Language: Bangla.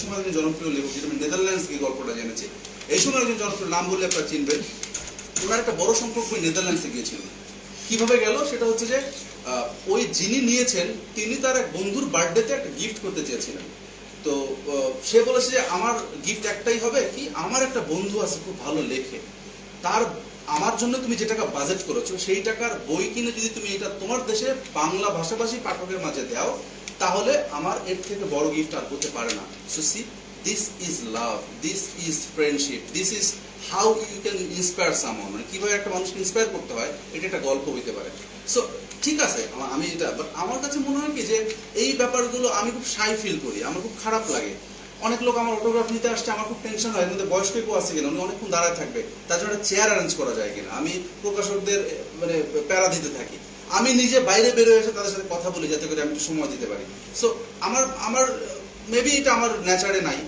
সময় একজন জনপ্রিয় লেখক, যেটা আমি নেদারল্যান্ডস গিয়ে গল্পটা জেনেছি। এই সময় একজন জনপ্রিয়, নাম বললে আপনারা চিনবেন, ওনার একটা বড় সংখ্যক বই নেদারল্যান্ডসে গিয়েছিল। কিভাবে গেল সেটা হচ্ছে যে ওই যিনি নিয়েছেন তিনি তার এক বন্ধুর বার্থডেতে একটা গিফট করতে চেয়েছিলেন। তো সে বলেছে যে আমার গিফট একটাই হবে, কি আমার একটা বন্ধু আছে খুব ভালো লেখে, তার আমার জন্য তুমি যে টাকা বাজেট করেছো সেই টাকার বই কিনে যদি তুমি এটা তোমার দেশে বাংলা ভাষাভাষী পাঠকের মাঝে দাও, তাহলে আমার এর থেকে বড় গিফট আর হতে পারে না। So see, this is love, this is friendship, this is how you can inspire someone, মানে কিভাবে একটা মানুষকে ইন্সপায়ার করতে হয়, এটা একটা গল্প হইতে পারে। সো ঠিক আছে, আমি এটা, বাট আমার কাছে মনে হয় কি যে এই ব্যাপারগুলো আমি খুব শাই ফিল করি, আমার খুব খারাপ লাগে। অনেক লোক আমার অটোগ্রাফ নিতে আসছে, আমার খুব টেনশন হয়, এর মধ্যে বয়স্ক কেউ আছে কিনা, উনি অনেকক্ষণ দাঁড়ায় থাকবে, তার জন্য একটা চেয়ার অ্যারেঞ্জ করা যায় কিনা, আমি প্রকাশকদের মানে প্যারা দিতে থাকি। আমি নিজে বাইরে বেরোয় এসে তাদের সাথে কথা বলি যাতে করে আমি একটু সময় দিতে পারি। সো আমার আমার মেবি এটা আমার নেচারে নাই।